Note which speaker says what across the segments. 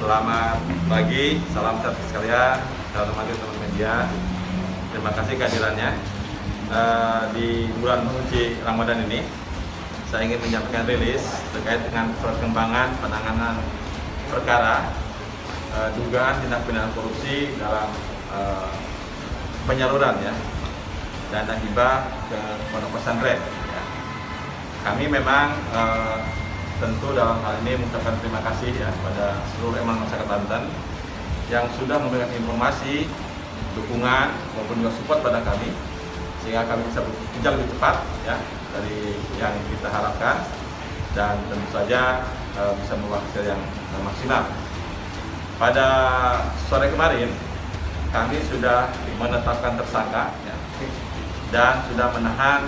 Speaker 1: Selamat pagi, salam sehat sekalian, salam hormat teman media. Terima kasih kehadirannya di bulan suci Ramadan ini. Saya ingin menyampaikan rilis terkait dengan perkembangan penanganan perkara dugaan tindak pidana korupsi dalam penyaluran dana hibah ke pondok pesantren. Kami memang tentu dalam hal ini mengucapkan terima kasih pada seluruh elemen masyarakat Banten yang sudah memberikan informasi, dukungan maupun juga support pada kami sehingga kami bisa bekerja lebih cepat dari yang kita harapkan dan tentu saja bisa membawa hasil yang maksimal. Pada sore kemarin kami sudah menetapkan tersangka dan sudah menahan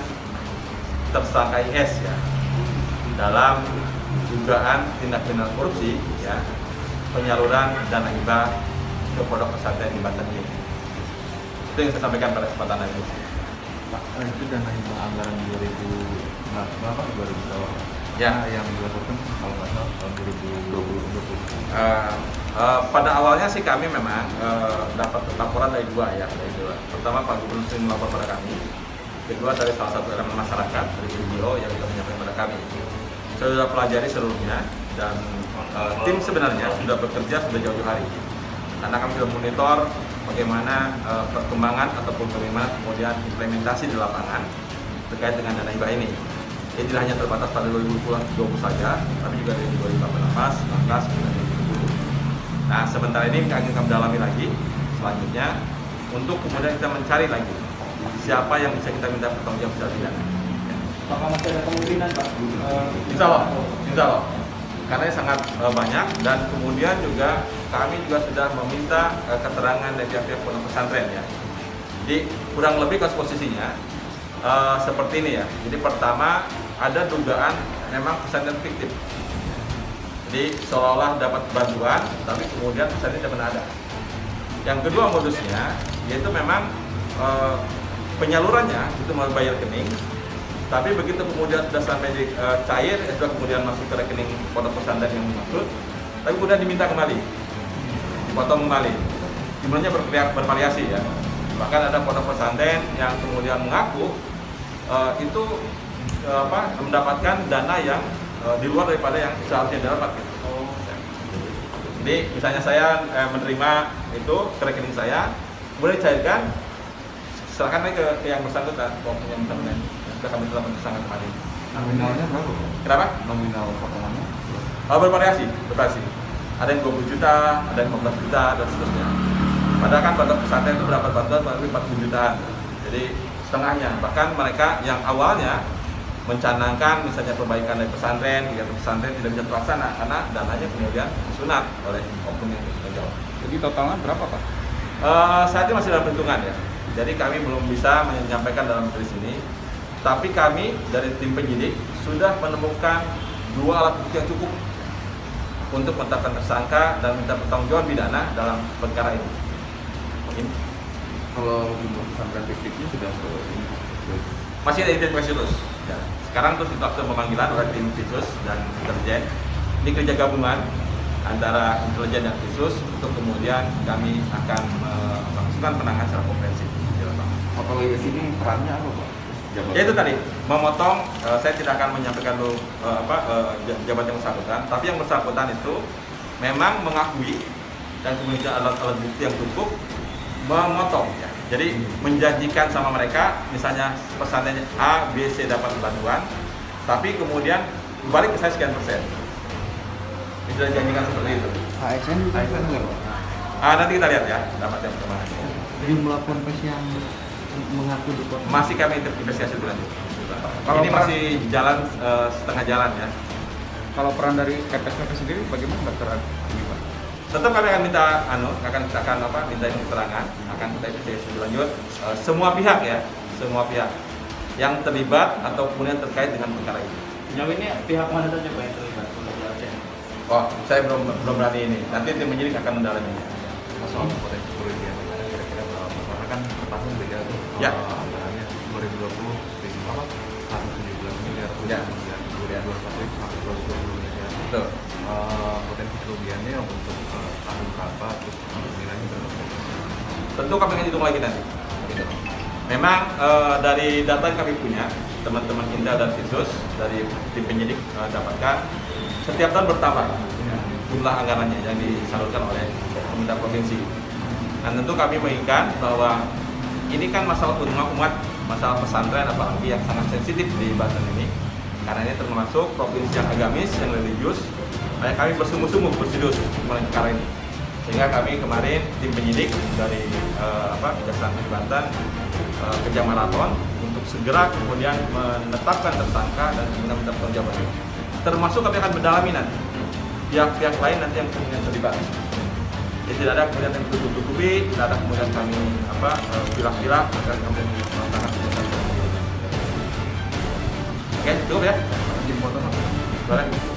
Speaker 1: tersangka IS dalam dugaan tindak pidana korupsi penyaluran dana hibah ke pondok pesantren di Banten ini. Itu yang saya sampaikan pada kesempatan ini.
Speaker 2: Pak, itu dana hibah anggaran 2020 yang dilaporkan kalau nggak salah tahun 2020.
Speaker 1: Pada awalnya sih kami memang dapat laporan dari dua. Pertama, Pak Gubernur sering melapor pada kami. Kedua, dari salah satu elemen masyarakat dari NGO yang sudah menyampaikan pada kami. Saya sudah pelajari seluruhnya dan tim sebenarnya sudah bekerja sudah jauh-jauh hari. Karena kami sudah monitor bagaimana perkembangan ataupun bagaimana kemudian implementasi di lapangan terkait dengan dana hibah ini. Ini tidak hanya terbatas pada 2020 saja, tapi juga dari 2018, 19, dan 2020. Nah, sementara ini akan kami dalami lagi selanjutnya untuk kemudian kita mencari lagi siapa yang bisa kita minta pertanggung jawab secara pidana.
Speaker 3: Apakah masih ada kemungkinan, Pak?
Speaker 1: Insya Allah. Karena sangat banyak dan kemudian juga kami juga sudah meminta keterangan dari pihak-pihak pondok pesantren Jadi kurang lebih posisinya seperti ini Jadi pertama ada dugaan memang pesantren fiktif. Jadi seolah-olah dapat bantuan, tapi kemudian pesantren tidak pernah ada. Yang kedua modusnya yaitu memang penyalurannya itu melalui rekening, tapi begitu kemudian sudah sampai di cair, sudah kemudian masuk ke rekening pondok pesantren yang dimaksud, tapi kemudian diminta kembali, dipotong kembali. Jumlahnya bervariasi Bahkan ada pondok pesantren yang kemudian mengaku itu mendapatkan dana yang di luar daripada yang seharusnya didapat. Jadi misalnya saya menerima itu ke rekening saya, kemudian dicairkan, serahkan lagi ke yang bersangkutan, yang bersangkutan. Sudah kami telah tersangka kemarin.
Speaker 2: Nominalnya berapa?
Speaker 1: Kenapa?
Speaker 2: Nominal potongannya?
Speaker 1: Bervariasi. Ada yang 20 juta, ada yang 15 juta, dan seterusnya. Padahal kan pondok pesantren itu mendapat bantuan melalui 40 jutaan. Jadi setengahnya. Bahkan mereka yang awalnya mencanangkan misalnya perbaikan dari pesantren, kegiatan pesantren tidak bisa terlaksana karena dananya kemudian disunat oleh oknum yang bertanggung.
Speaker 2: Jadi totalnya berapa, Pak?
Speaker 1: Saat ini masih dalam perhitungan Jadi kami belum bisa menyampaikan dalam tulis ini. Tapi kami dari tim penyidik sudah menemukan 2 alat bukti yang cukup untuk menetapkan tersangka dan minta pertanggungjawaban pidana dalam perkara ini.
Speaker 2: Kalau jumlah pesantren fiktifnya sudah
Speaker 1: Masih ada identifikasi terus. Sekarang terus kita pemanggilan oleh tim khusus dan intelijen. Ini kerja gabungan antara intelijen dan khusus untuk kemudian kami akan melakukan penanganan secara komprehensif.
Speaker 2: Kalau di sini perannya apa, Pak?
Speaker 1: Ya itu tadi, memotong, saya tidak akan menyampaikan jabatan yang bersangkutan, tapi yang bersangkutan itu memang mengakui dan kemudian alat-alat bukti yang cukup memotong Jadi menjanjikan sama mereka, misalnya pesantrennya A, B, C dapat bantuan, tapi kemudian balik ke saya sekian persen. Sudah janjikan seperti itu.
Speaker 3: ASN juga enggak, Pak?
Speaker 1: Nanti kita lihat dapat yang kemana.
Speaker 3: Jumlah ponpes yang mengaku dukung
Speaker 1: Masih kami investigasi lebih lanjut.
Speaker 3: Kalau
Speaker 1: ini masih jalan setengah jalan
Speaker 2: Kalau peran dari KPSP sendiri bagaimana, Dr. Adi, Pak?
Speaker 1: Tetap kami akan minta minta keterangan, akan kita investigasi lebih lanjut semua pihak semua pihak yang terlibat ataupun yang terkait dengan perkara ini.
Speaker 3: Sejauh ini pihak mana saja, Pak, yang terlibat?
Speaker 1: Saya belum berani ini. Nanti tim penyidik akan mendalami.
Speaker 2: Soal potensi kerugian kira-kira berapa? Karena kan per tahun beda tuh. Anggarannya 2020 117 miliar, kemudian 2021 120 miliar.
Speaker 1: Betul.
Speaker 2: Potensi kerugiannya untuk
Speaker 1: tentu kami akan hitung lagi nanti. Memang dari data yang kami punya, teman-teman Indah dan Khusus dari tim penyidik dapatkan setiap tahun bertambah jumlah anggarannya yang disalurkan oleh pemerintah provinsi. Dan tentu kami menginginkan bahwa ini kan masalah umat, masalah pesantren apalagi yang sangat sensitif di Banten ini. Karena ini termasuk provinsi yang agamis, yang religius. Makanya kami bersungguh-sungguh bersius mengenai perkara ini. Sehingga kami kemarin tim penyidik dari Kejaksaan Negeri Banten kerja maraton untuk segera kemudian menetapkan tersangka dan kemudian minta pertanggungjawaban. Termasuk kami akan mendalami nanti pihak-pihak lain nanti yang kemudian terlibat. Jadi tidak ada kemudian yang tutup-tutupi, tidak ada kemudian kami pilah-pilah agar kemudian melaksanakan kegiatan. Oke, cukup ya.
Speaker 2: Boleh.